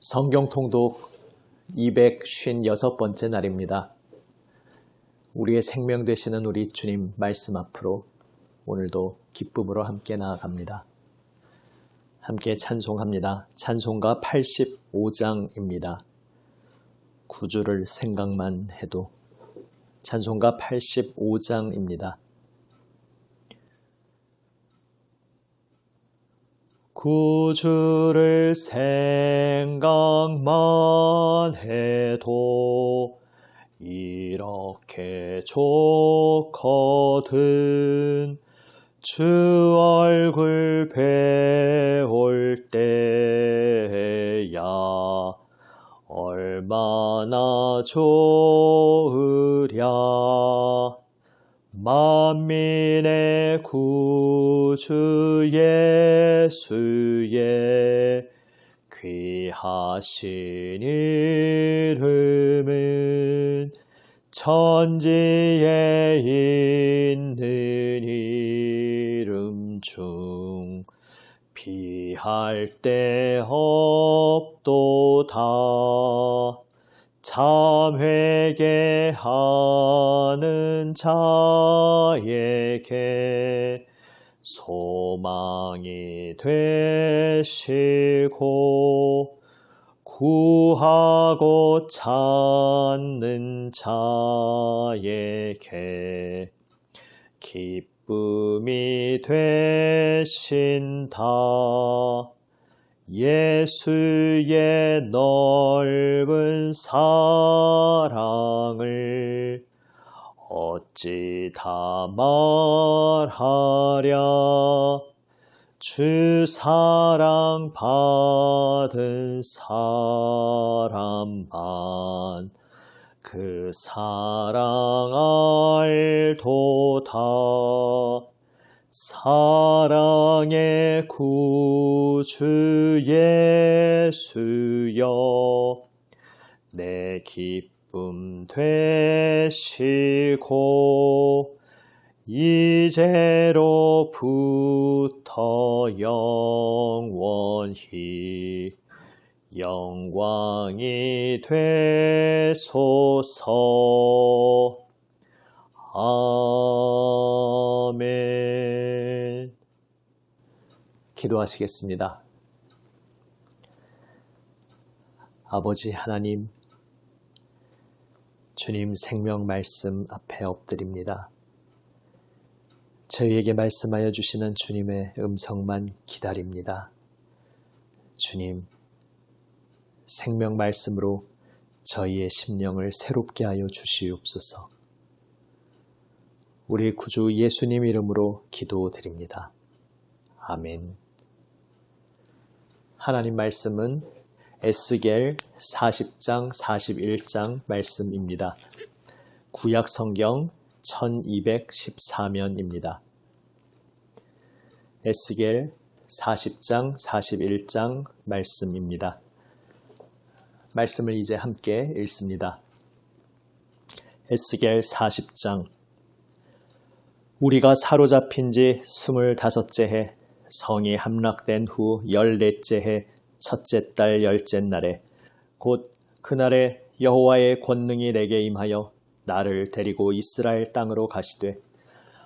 성경 통독 256번째 날입니다. 우리의 생명 되시는 우리 주님 말씀 앞으로 오늘도 기쁨으로 함께 나아갑니다. 함께 찬송합니다. 찬송가 85장입니다. 구주를 생각만 해도 찬송가 85장입니다. 구주를 생각만 해도 이렇게 좋거든. 주 얼굴 배울 때야 얼마나 좋으랴. 만민의 구주 예수의 귀하신 이름은 천지에 있는 이름 중 비할 데 없도다. 참 회개하는 자에게 소망이 되시고 구하고 찾는 자에게 기쁨이 되신다. 예수의 넓은 사랑을 어찌 다 말하랴. 주 사랑 받은 사람만 그 사랑 알도다. 사랑의 구주 예수여 내 기쁨 되시고 이제로부터 영원히 영광이 되소서. 아멘. 기도하시겠습니다. 아버지 하나님, 주님 생명 말씀 앞에 엎드립니다. 저희에게 말씀하여 주시는 주님의 음성만 기다립니다. 주님, 생명 말씀으로 저희의 심령을 새롭게 하여 주시옵소서. 우리 구주 예수님 이름으로 기도드립니다. 아멘. 하나님 말씀은 에스겔 40장 41장 말씀입니다. 구약 성경 1214면입니다. 에스겔 40장 41장 말씀입니다. 말씀을 이제 함께 읽습니다. 에스겔 40장. 우리가 사로잡힌 지 25째 해 성이 함락된 후 14째 해 첫째 달 10째 날에 곧 그날에 여호와의 권능이 내게 임하여 나를 데리고 이스라엘 땅으로 가시되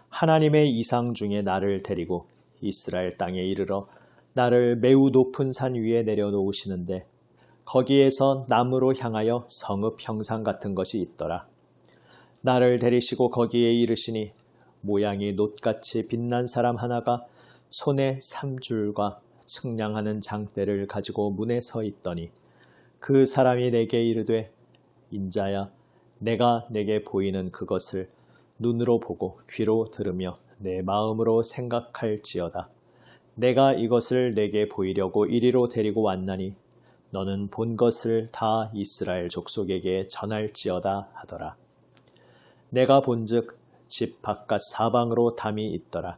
하나님의 이상 중에 나를 데리고 이스라엘 땅에 이르러 나를 매우 높은 산 위에 내려놓으시는데 거기에서 남으로 향하여 성읍 형상 같은 것이 있더라. 나를 데리시고 거기에 이르시니 모양이 놋같이 빛난 사람 하나가 손에 3줄과 측량하는 장대를 가지고 문에 서 있더니 그 사람이 내게 이르되 인자야 내가 내게 보이는 그것을 눈으로 보고 귀로 들으며 내 마음으로 생각할지어다. 내가 이것을 내게 보이려고 이리로 데리고 왔나니 너는 본 것을 다 이스라엘 족속에게 전할지어다 하더라. 내가 본즉 집 바깥 사방으로 담이 있더라.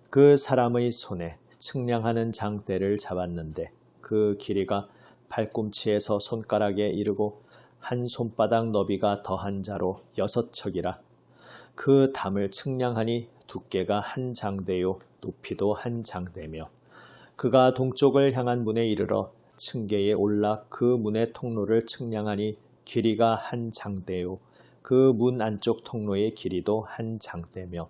그 사람의 손에 측량하는 장대를 잡았는데 그 길이가 발꿈치에서 손가락에 이르고 한 손바닥 너비가 더한 자로 6척이라. 그 담을 측량하니 두께가 한 장대요 높이도 한 장대며 그가 동쪽을 향한 문에 이르러 층계에 올라 그 문의 통로를 측량하니 길이가 한 장대요. 그 문 안쪽 통로의 길이도 한 장대며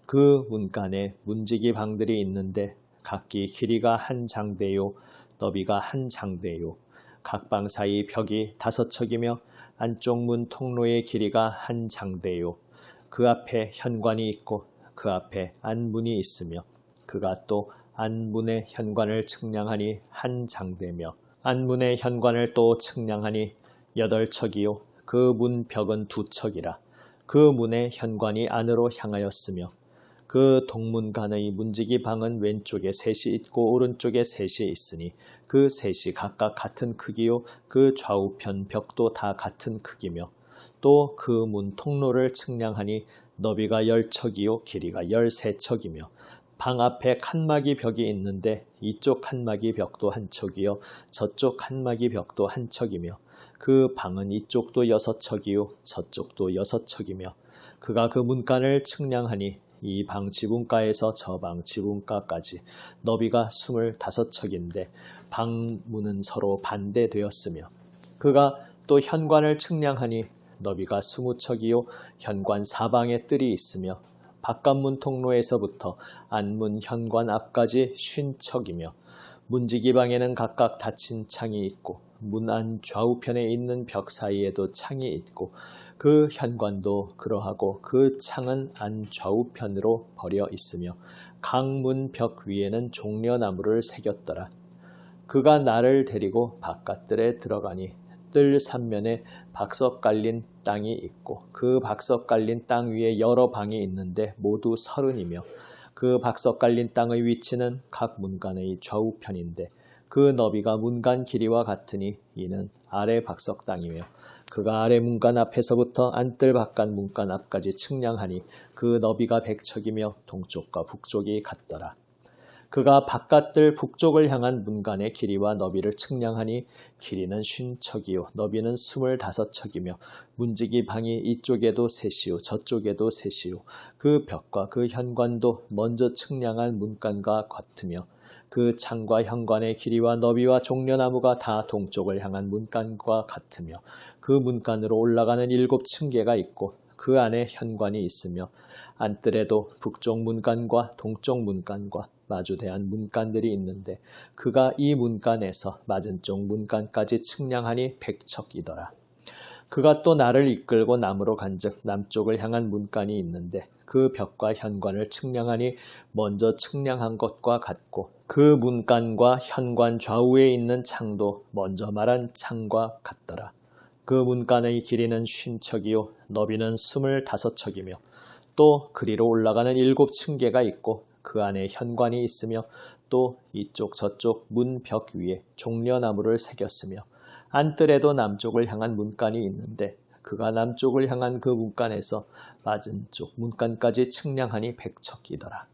그 문간에 문지기 방들이 있는데 각기 길이가 한 장대요. 너비가 한 장대요. 각 방 사이 벽이 5척이며 안쪽 문 통로의 길이가 한 장대요. 그 앞에 현관이 있고 그 앞에 안문이 있으며 그가 또 안문의 현관을 측량하니 한 장대며 안문의 현관을 또 측량하니 8척이요. 그 문 벽은 2척이라. 그 문의 현관이 안으로 향하였으며 그 동문간의 문지기 방은 왼쪽에 셋이 있고 오른쪽에 셋이 있으니 그 셋이 각각 같은 크기요. 그 좌우편 벽도 다 같은 크기며 또 그 문 통로를 측량하니 너비가 10척이요. 길이가 13척이며 방 앞에 칸막이 벽이 있는데 이쪽 칸막이 벽도 한 척이요. 저쪽 칸막이 벽도 한 척이며 그 방은 이쪽도 6척이요. 저쪽도 6척이며 그가 그 문간을 측량하니 이 방 지붕가에서 저 방 지붕가까지 너비가 25척인데 방문은 서로 반대되었으며 그가 또 현관을 측량하니 너비가 20척이요. 현관 사방에 뜰이 있으며 바깥문 통로에서부터 안문 현관 앞까지 50척이며 문지기 방에는 각각 닫힌 창이 있고 문 안 좌우편에 있는 벽 사이에도 창이 있고 그 현관도 그러하고 그 창은 안 좌우편으로 벌여 있으며 각 문 벽 위에는 종려나무를 새겼더라. 그가 나를 데리고 바깥들에 들어가니 뜰 삼면에 박석 깔린 땅이 있고 그 박석 깔린 땅 위에 여러 방이 있는데 모두 30이며 그 박석 깔린 땅의 위치는 각 문간의 좌우편인데 그 너비가 문간 길이와 같으니 이는 아래 박석 땅이며 그가 아래 문간 앞에서부터 안뜰 바깥 문간 앞까지 측량하니 그 너비가 100척이며 동쪽과 북쪽이 같더라. 그가 바깥뜰 북쪽을 향한 문간의 길이와 너비를 측량하니 길이는 50척이요 너비는 25척이며 문지기 방이 이쪽에도 셋이요 저쪽에도 셋이요 그 벽과 그 현관도 먼저 측량한 문간과 같으며 그 창과 현관의 길이와 너비와 종려나무가 다 동쪽을 향한 문간과 같으며 그 문간으로 올라가는 7층계가 있고 그 안에 현관이 있으며 안뜰에도 북쪽 문간과 동쪽 문간과 마주대한 문간들이 있는데 그가 이 문간에서 맞은쪽 문간까지 측량하니 100척이더라. 그가 또 나를 이끌고 남으로 간즉 남쪽을 향한 문간이 있는데 그 벽과 현관을 측량하니 먼저 측량한 것과 같고 그 문간과 현관 좌우에 있는 창도 먼저 말한 창과 같더라. 그 문간의 길이는 50척이요 너비는 25척이며 또 그리로 올라가는 7층계가 있고 그 안에 현관이 있으며 또 이쪽 저쪽 문 벽 위에 종려나무를 새겼으며 안뜰에도 남쪽을 향한 문간이 있는데 그가 남쪽을 향한 그 문간에서 맞은쪽 문간까지 측량하니 100척이더라.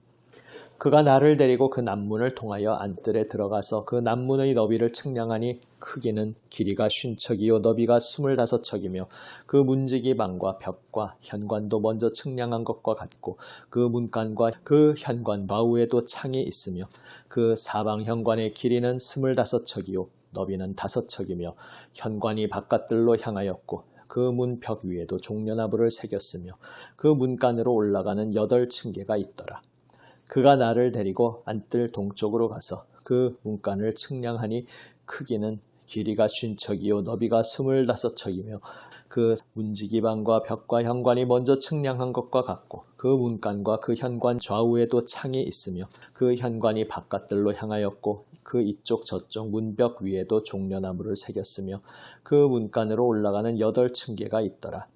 그가 나를 데리고 그 남문을 통하여 안뜰에 들어가서 그 남문의 너비를 측량하니 크기는 길이가 50척이요 너비가 25척이며 그 문지기 방과 벽과 현관도 먼저 측량한 것과 같고 그 문간과 그 현관 좌우에도 창이 있으며 그 사방 현관의 길이는 25척이요 너비는 5척이며 현관이 바깥들로 향하였고 그 문 벽 위에도 종려나무를 새겼으며 그 문간으로 올라가는 8층계가 있더라. 그가 나를 데리고 안뜰 동쪽으로 가서 그 문간을 측량하니 크기는 길이가 50척이요 너비가 25척이며 그 문지기 방과 벽과 현관이 먼저 측량한 것과 같고 그 문간과 그 현관 좌우에도 창이 있으며 그 현관이 바깥들로 향하였고 그 이쪽 저쪽 문벽 위에도 종려나무를 새겼으며 그 문간으로 올라가는 8층계가 있더라.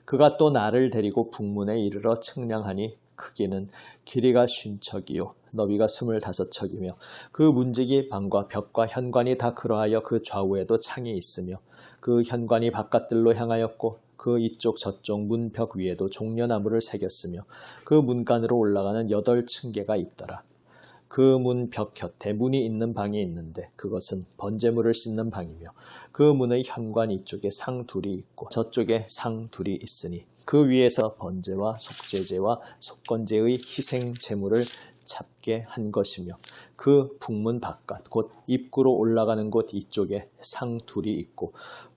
그가 또 나를 데리고 북문에 이르러 측량하니 크기는 길이가 50척이요 너비가 25척이며 그 문지기 방과 벽과 현관이 다 그러하여 그 좌우에도 창이 있으며 그 현관이 바깥들로 향하였고 그 이쪽 저쪽 문벽 위에도 종려나무를 새겼으며 그 문간으로 올라가는 8층계가 있더라. 그 문 벽 곁에 문이 있는 방이 있는데 그것은 번제물을 씻는 방이며 그 문의 현관 이쪽에 상 둘이 있고 저쪽에 상 둘이 있으니 그 위에서 번제와 속죄제와 속건제의 희생 제물을 잡게 한 것이며 그 북문 바깥 곧 입구로 올라가는 곳 이쪽에 상 둘이 있고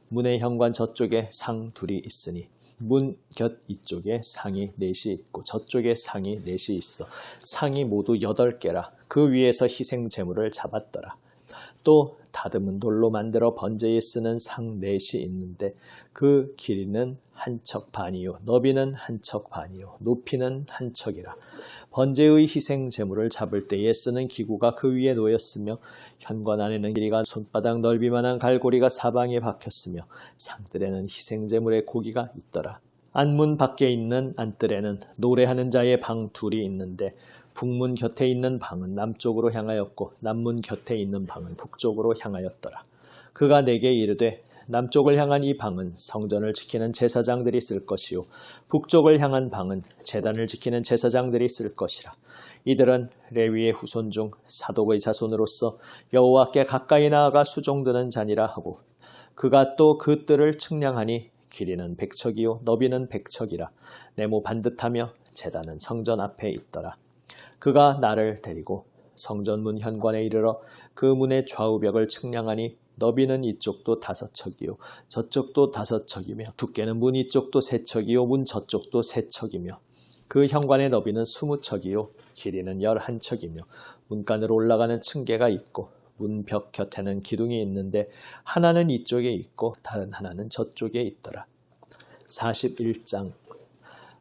문의 현관 저쪽에 상 둘이 있으니 문 곁 이쪽에 상이 넷이 있고 저쪽에 상이 넷이 있어 상이 모두 8개라. 그 위에서 희생 제물을 잡았더라. 또 다듬은 돌로 만들어 번제에 쓰는 상 넷이 있는데 그 길이는 한 척 반이요 너비는 한 척 반이요 높이는 한 척이라. 번제의 희생 제물을 잡을 때에 쓰는 기구가 그 위에 놓였으며 현관 안에는 길이가 손바닥 넓이만한 갈고리가 사방에 박혔으며 상뜰에는 희생 제물의 고기가 있더라. 안문 밖에 있는 안뜰에는 노래하는 자의 방 둘이 있는데 북문 곁에 있는 방은 남쪽으로 향하였고 남문 곁에 있는 방은 북쪽으로 향하였더라. 그가 내게 이르되 남쪽을 향한 이 방은 성전을 지키는 제사장들이 쓸 것이요 북쪽을 향한 방은 제단을 지키는 제사장들이 쓸 것이라. 이들은 레위의 후손 중 사독의 자손으로서 여호와께 가까이 나아가 수종드는 자니라 하고 그가 또 그 뜰을 측량하니 길이는 100척이요 너비는 100척이라. 네모 반듯하며 제단은 성전 앞에 있더라. 그가 나를 데리고 성전문 현관에 이르러 그 문의 좌우벽을 측량하니 너비는 이쪽도 5척이요 저쪽도 5척이며 두께는 문 이쪽도 3척이요 문 저쪽도 3척이며 그 현관의 너비는 20척이요 길이는 11척이며 문간으로 올라가는 층계가 있고 문벽 곁에는 기둥이 있는데 하나는 이쪽에 있고 다른 하나는 저쪽에 있더라. 41장.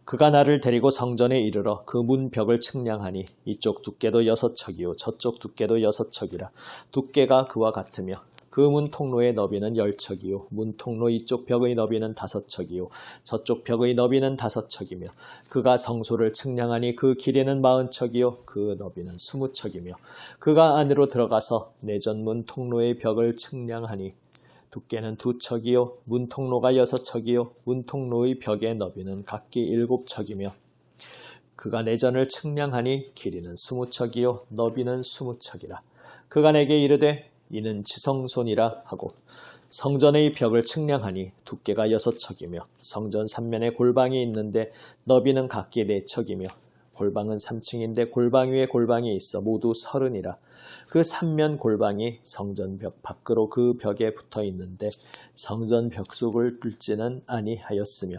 그가 나를 데리고 성전에 이르러 그 문벽을 측량하니 이쪽 두께도 6척이요 저쪽 두께도 6척이라. 두께가 그와 같으며 그 문 통로의 너비는 10척이요 문 통로 이쪽 벽의 너비는 5척이요 저쪽 벽의 너비는 5척이며 그가 성소를 측량하니 그 길이는 40척이요 그 너비는 20척이며 그가 안으로 들어가서 내전문 통로의 벽을 측량하니 두께는 2척이요 문 통로가 6척이요 문 통로의 벽의 너비는 각기 7척이며 그가 내전을 측량하니 길이는 20척이요 너비는 20척이라. 그가 내게 이르되 이는 지성손이라 하고 성전의 벽을 측량하니 두께가 6척이며 성전 3면에 골방이 있는데 너비는 각기 4척이며 골방은 3층인데 골방 위에 골방이 있어 모두 30이라. 그 3면 골방이 성전 벽 밖으로 그 벽에 붙어 있는데 성전 벽 속을 뚫지는 아니하였으며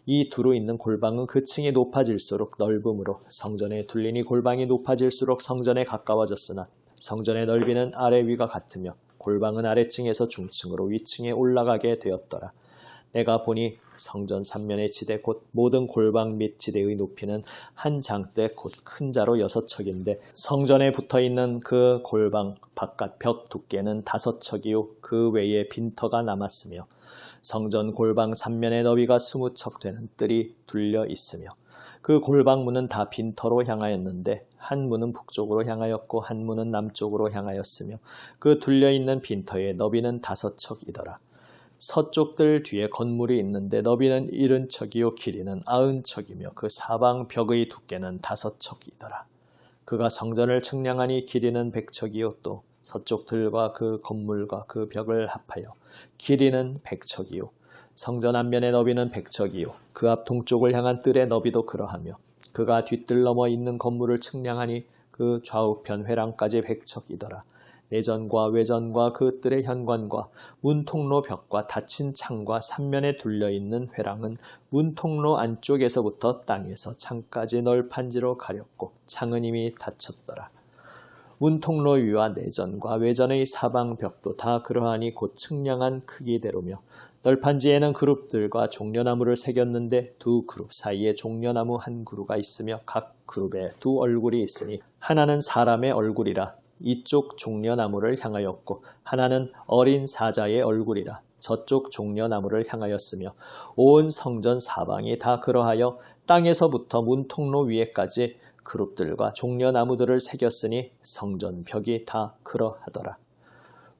이 두루 있는 골방은 그 층이 높아질수록 넓음으로 성전에 둘리니 골방이 높아질수록 성전에 가까워졌으나 성전의 넓이는 아래 위가 같으며 골방은 아래층에서 중층으로 위층에 올라가게 되었더라. 내가 보니 성전 3면의 지대 곧 모든 골방 및 지대의 높이는 한 장대 곧 큰 자로 6척인데 성전에 붙어있는 그 골방 바깥 벽 두께는 5척이요 그 외에 빈터가 남았으며 성전 골방 3면의 너비가 20척 되는 뜰이 둘려 있으며 그 골방문은 다 빈터로 향하였는데 한 문은 북쪽으로 향하였고 한 문은 남쪽으로 향하였으며 그 둘려있는 빈터의 너비는 5척이더라. 서쪽 뜰 뒤에 건물이 있는데 너비는 70척이요 길이는 90척이며 그 사방 벽의 두께는 5척이더라. 그가 성전을 측량하니 길이는 100척이요 또 서쪽 들과 그 건물과 그 벽을 합하여 길이는 100척이요 성전 앞면의 너비는 100척이요 그 앞 동쪽을 향한 뜰의 너비도 그러하며 그가 뒷뜰 넘어 있는 건물을 측량하니 그 좌우편 회랑까지 100척이더라. 내전과 외전과 그 뜰의 현관과 문통로 벽과 닫힌 창과 3면에 둘려있는 회랑은 문통로 안쪽에서부터 땅에서 창까지 널판지로 가렸고 창은 이미 닫혔더라. 문통로 위와 내전과 외전의 사방 벽도 다 그러하니 곧 측량한 크기대로며 널판지에는 그룹들과 종려나무를 새겼는데 두 그룹 사이에 종려나무 한 그루가 있으며 각 그룹에 두 얼굴이 있으니 하나는 사람의 얼굴이라 이쪽 종려나무를 향하였고 하나는 어린 사자의 얼굴이라 저쪽 종려나무를 향하였으며 온 성전 사방이 다 그러하여 땅에서부터 문통로 위에까지 그룹들과 종려나무들을 새겼으니 성전 벽이 다 그러하더라.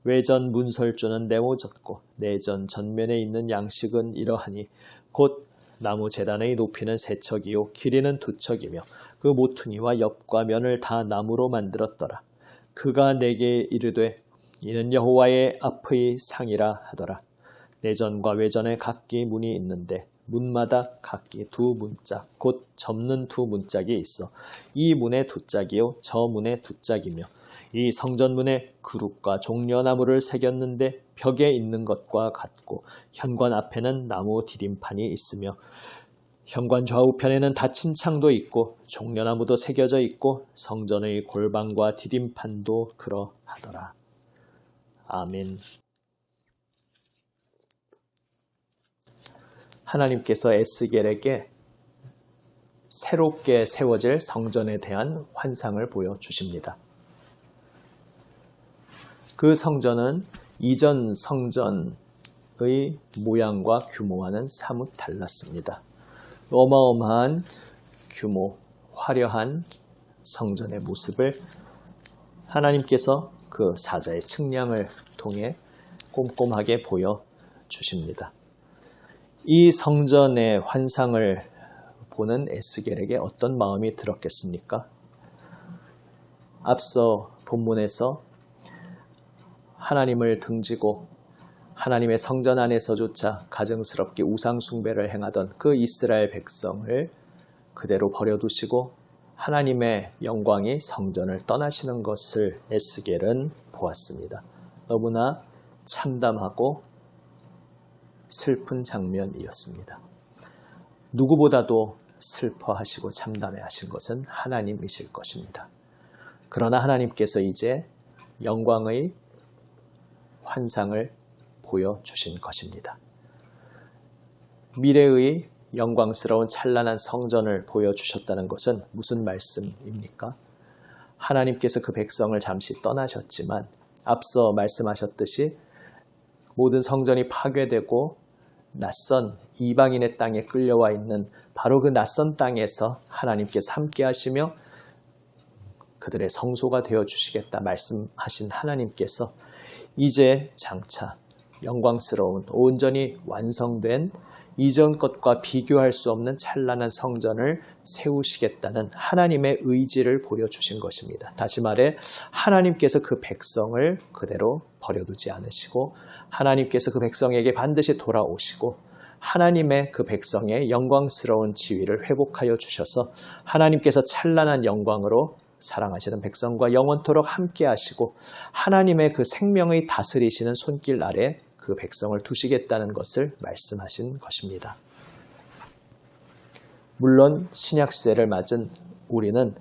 외전 문설주는 네모졌고 내전 전면에 있는 양식은 이러하니 곧 나무 제단의 높이는 3척이요 길이는 2척이며 그 모퉁이와 옆과 면을 다 나무로 만들었더라. 그가 내게 이르되 이는 여호와의 앞의 상이라 하더라. 내전과 외전에 각기 문이 있는데 문마다 각기 두 문짝, 곧 접는 두 문짝이 있어 이 문에 두 짝이요 저 문에 두 짝이며 이 성전문에 그룹과 종려나무를 새겼는데 벽에 있는 것과 같고 현관 앞에는 나무 디딤판이 있으며 현관 좌우편에는 닫힌 창도 있고 종려나무도 새겨져 있고 성전의 골방과 디딤판도 그러하더라. 아멘. 하나님께서 에스겔에게 새롭게 세워질 성전에 대한 환상을 보여주십니다. 그 성전은 이전 성전의 모양과 규모와는 사뭇 달랐습니다. 어마어마한 규모, 화려한 성전의 모습을 하나님께서 그 사자의 측량을 통해 꼼꼼하게 보여주십니다. 이 성전의 환상을 보는 에스겔에게 어떤 마음이 들었겠습니까? 앞서 본문에서 하나님을 등지고 하나님의 성전 안에서조차 가증스럽게 우상 숭배를 행하던 그 이스라엘 백성을 그대로 버려두시고 하나님의 영광이 성전을 떠나시는 것을 에스겔은 보았습니다. 너무나 참담하고 슬픈 장면이었습니다. 누구보다도 슬퍼하시고 참담해하신 것은 하나님이실 것입니다. 그러나 하나님께서 이제 영광의 환상을 보여주신 것입니다. 미래의 영광스러운 찬란한 성전을 보여주셨다는 것은 무슨 말씀입니까? 하나님께서 그 백성을 잠시 떠나셨지만 앞서 말씀하셨듯이 모든 성전이 파괴되고 낯선 이방인의 땅에 끌려와 있는 바로 그 낯선 땅에서 하나님께서 함께 하시며 그들의 성소가 되어주시겠다 말씀하신 하나님께서 이제 장차 영광스러운 온전히 완성된 이전 것과 비교할 수 없는 찬란한 성전을 세우시겠다는 하나님의 의지를 보여주신 것입니다. 다시 말해 하나님께서 그 백성을 그대로 버려두지 않으시고 하나님께서 그 백성에게 반드시 돌아오시고 하나님의 그 백성의 영광스러운 지위를 회복하여 주셔서 하나님께서 찬란한 영광으로 사랑하시는 백성과 영원토록 함께 하시고 하나님의 그 생명의 다스리시는 손길 아래 그 백성을 두시겠다는 것을 말씀하신 것입니다. 물론 신약시대를 맞은 우리는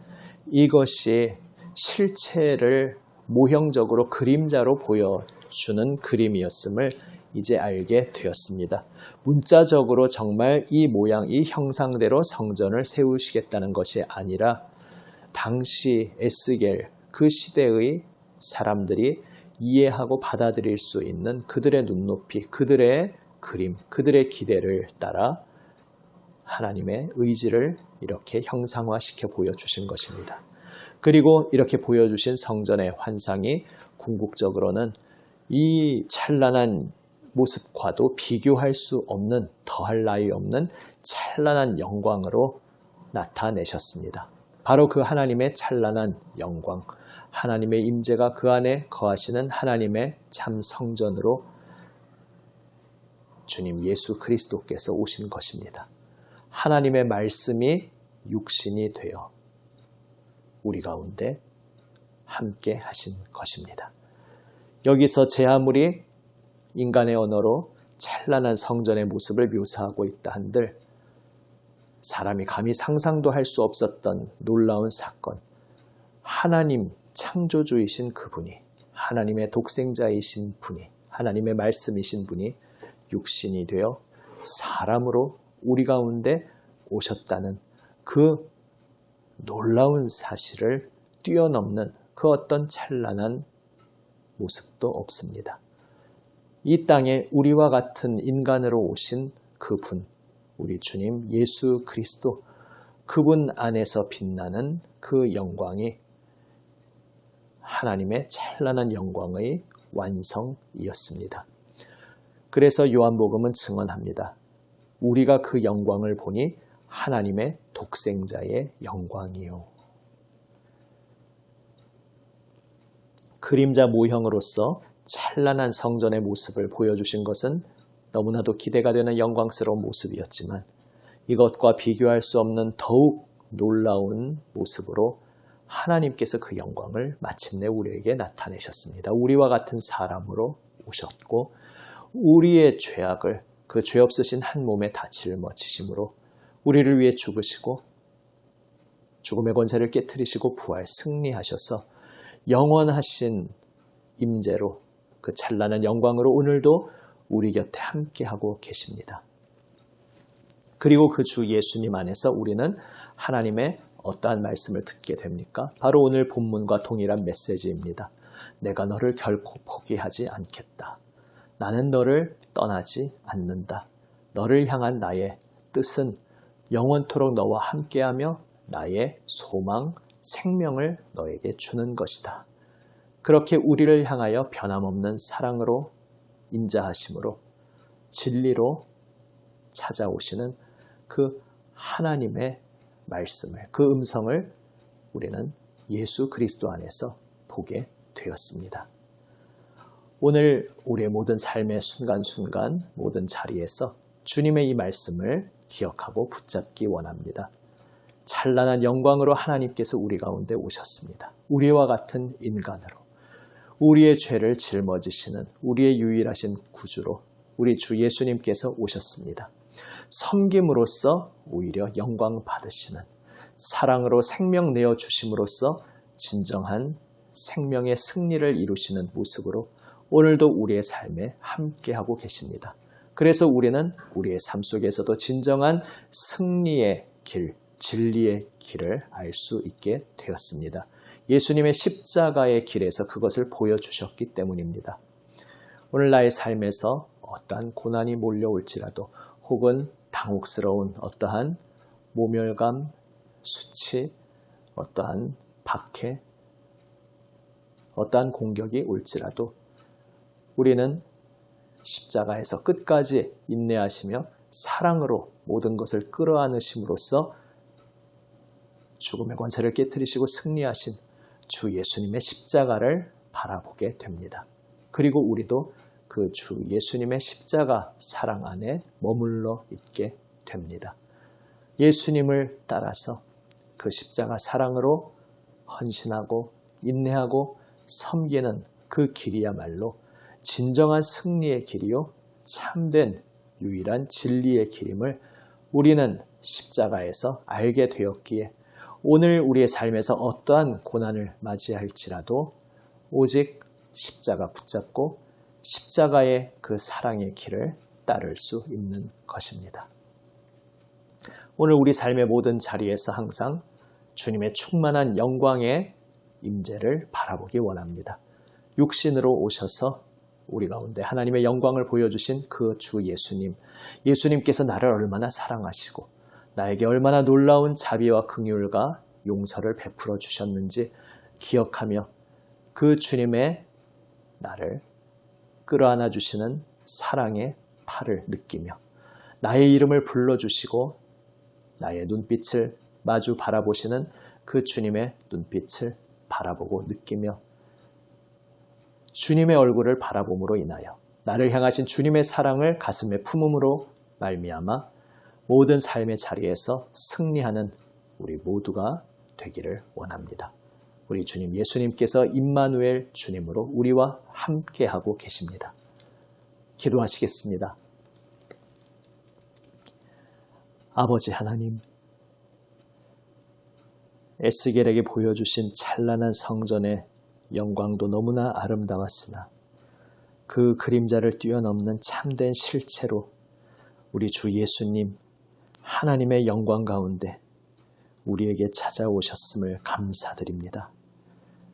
이것이 실체를 모형적으로 그림자로 보여주는 그림이었음을 이제 알게 되었습니다. 문자적으로 정말 이 모양, 이 형상대로 성전을 세우시겠다는 것이 아니라 당시 에스겔 그 시대의 사람들이 이해하고 받아들일 수 있는 그들의 눈높이, 그들의 그림, 그들의 기대를 따라 하나님의 의지를 이렇게 형상화시켜 보여주신 것입니다. 그리고 이렇게 보여주신 성전의 환상이 궁극적으로는 이 찬란한 모습과도 비교할 수 없는, 더할 나위 없는 찬란한 영광으로 나타내셨습니다. 바로 그 하나님의 찬란한 영광, 하나님의 임재가 그 안에 거하시는 하나님의 참 성전으로 주님 예수 그리스도께서 오신 것입니다. 하나님의 말씀이 육신이 되어 우리 가운데 함께 하신 것입니다. 여기서 제 아무리 인간의 언어로 찬란한 성전의 모습을 묘사하고 있다 한들 사람이 감히 상상도 할 수 없었던 놀라운 사건, 하나님 창조주이신 그분이, 하나님의 독생자이신 분이, 하나님의 말씀이신 분이 육신이 되어 사람으로 우리 가운데 오셨다는 그 놀라운 사실을 뛰어넘는 그 어떤 찬란한 모습도 없습니다. 이 땅에 우리와 같은 인간으로 오신 그분, 우리 주님 예수 그리스도, 그분 안에서 빛나는 그 영광이 하나님의 찬란한 영광의 완성이었습니다. 그래서 요한복음은 증언합니다. 우리가 그 영광을 보니 하나님의 독생자의 영광이요. 그림자 모형으로서 찬란한 성전의 모습을 보여주신 것은 너무나도 기대가 되는 영광스러운 모습이었지만 이것과 비교할 수 없는 더욱 놀라운 모습으로 하나님께서 그 영광을 마침내 우리에게 나타내셨습니다. 우리와 같은 사람으로 오셨고 우리의 죄악을 그 죄 없으신 한 몸에 다 짊어지심으로 우리를 위해 죽으시고 죽음의 권세를 깨트리시고 부활 승리하셔서 영원하신 임재로 그 찬란한 영광으로 오늘도 우리 곁에 함께하고 계십니다. 그리고 그 주 예수님 안에서 우리는 하나님의 어떠한 말씀을 듣게 됩니까? 바로 오늘 본문과 동일한 메시지입니다. 내가 너를 결코 포기하지 않겠다. 나는 너를 떠나지 않는다. 너를 향한 나의 뜻은 영원토록 너와 함께하며 나의 소망, 생명을 너에게 주는 것이다. 그렇게 우리를 향하여 변함없는 사랑으로 인자하심으로 진리로 찾아오시는 그 하나님의 말씀을, 그 음성을 우리는 예수 그리스도 안에서 보게 되었습니다. 오늘 우리의 모든 삶의 순간순간 모든 자리에서 주님의 이 말씀을 기억하고 붙잡기 원합니다. 찬란한 영광으로 하나님께서 우리 가운데 오셨습니다. 우리와 같은 인간으로 우리의 죄를 짊어지시는 우리의 유일하신 구주로 우리 주 예수님께서 오셨습니다. 섬김으로써 오히려 영광 받으시는 사랑으로 생명 내어주심으로써 진정한 생명의 승리를 이루시는 모습으로 오늘도 우리의 삶에 함께하고 계십니다. 그래서 우리는 우리의 삶 속에서도 진정한 승리의 길, 진리의 길을 알 수 있게 되었습니다. 예수님의 십자가의 길에서 그것을 보여주셨기 때문입니다. 오늘 나의 삶에서 어떠한 고난이 몰려올지라도 혹은 당혹스러운 어떠한 모멸감, 수치, 어떠한 박해, 어떠한 공격이 올지라도 우리는 십자가에서 끝까지 인내하시며 사랑으로 모든 것을 끌어안으심으로써 죽음의 권세를 깨트리시고 승리하신 주 예수님의 십자가를 바라보게 됩니다. 그리고 우리도 그 주 예수님의 십자가 사랑 안에 머물러 있게 됩니다. 예수님을 따라서 그 십자가 사랑으로 헌신하고 인내하고 섬기는 그 길이야말로 진정한 승리의 길이요 참된 유일한 진리의 길임을 우리는 십자가에서 알게 되었기에 오늘 우리의 삶에서 어떠한 고난을 맞이할지라도 오직 십자가 붙잡고 십자가의 그 사랑의 길을 따를 수 있는 것입니다. 오늘 우리 삶의 모든 자리에서 항상 주님의 충만한 영광의 임재를 바라보기 원합니다. 육신으로 오셔서 우리 가운데 하나님의 영광을 보여주신 그 주 예수님, 예수님께서 나를 얼마나 사랑하시고 나에게 얼마나 놀라운 자비와 긍휼과 용서를 베풀어 주셨는지 기억하며 그 주님의 나를 끌어안아 주시는 사랑의 팔을 느끼며 나의 이름을 불러주시고 나의 눈빛을 마주 바라보시는 그 주님의 눈빛을 바라보고 느끼며 주님의 얼굴을 바라봄으로 인하여 나를 향하신 주님의 사랑을 가슴에 품음으로 말미암아 모든 삶의 자리에서 승리하는 우리 모두가 되기를 원합니다. 우리 주님 예수님께서 임마누엘 주님으로 우리와 함께하고 계십니다. 기도하시겠습니다. 아버지 하나님, 에스겔에게 보여주신 찬란한 성전의 영광도 너무나 아름다웠으나 그 그림자를 뛰어넘는 참된 실체로 우리 주 예수님 하나님의 영광 가운데 우리에게 찾아오셨음을 감사드립니다.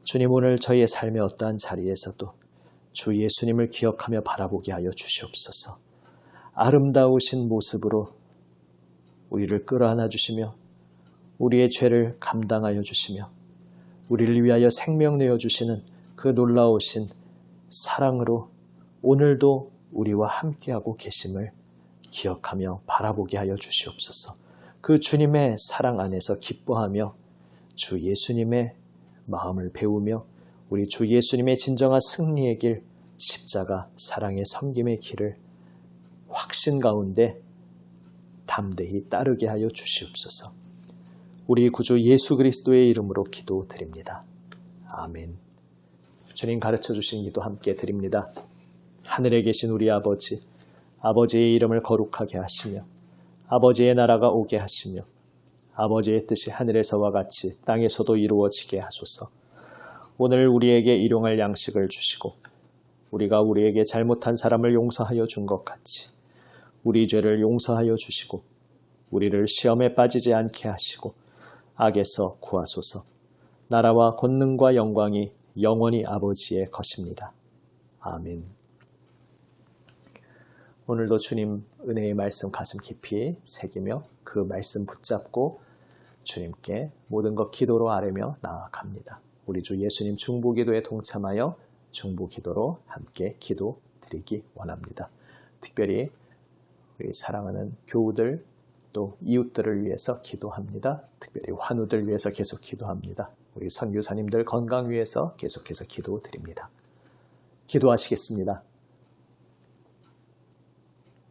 주님, 오늘 저희의 삶의 어떠한 자리에서도 주 예수님을 기억하며 바라보게 하여 주시옵소서. 아름다우신 모습으로 우리를 끌어안아 주시며 우리의 죄를 감당하여 주시며 우리를 위하여 생명 내어주시는 그 놀라우신 사랑으로 오늘도 우리와 함께하고 계심을 기억하며 바라보게 하여 주시옵소서. 그 주님의 사랑 안에서 기뻐하며 주 예수님의 마음을 배우며 우리 주 예수님의 진정한 승리의 길, 십자가 사랑의 섬김의 길을 확신 가운데 담대히 따르게 하여 주시옵소서. 우리 구주 예수 그리스도의 이름으로 기도드립니다. 아멘. 주님 가르쳐 주신 기도 함께 드립니다. 하늘에 계신 우리 아버지, 아버지의 이름을 거룩하게 하시며 아버지의 나라가 오게 하시며 아버지의 뜻이 하늘에서와 같이 땅에서도 이루어지게 하소서. 오늘 우리에게 일용할 양식을 주시고 우리가 우리에게 잘못한 사람을 용서하여 준 것 같이 우리 죄를 용서하여 주시고 우리를 시험에 빠지지 않게 하시고 악에서 구하소서. 나라와 권능과 영광이 영원히 아버지의 것입니다. 아멘. 오늘도 주님 은혜의 말씀 가슴 깊이 새기며 그 말씀 붙잡고 주님께 모든 것 기도로 아뢰며 나아갑니다. 우리 주 예수님 중보기도에 동참하여 중보기도로 함께 기도드리기 원합니다. 특별히 우리 사랑하는 교우들 또 이웃들을 위해서 기도합니다. 특별히 환우들 위해서 계속 기도합니다. 우리 선교사님들 건강 위해서 계속해서 기도드립니다. 기도하시겠습니다.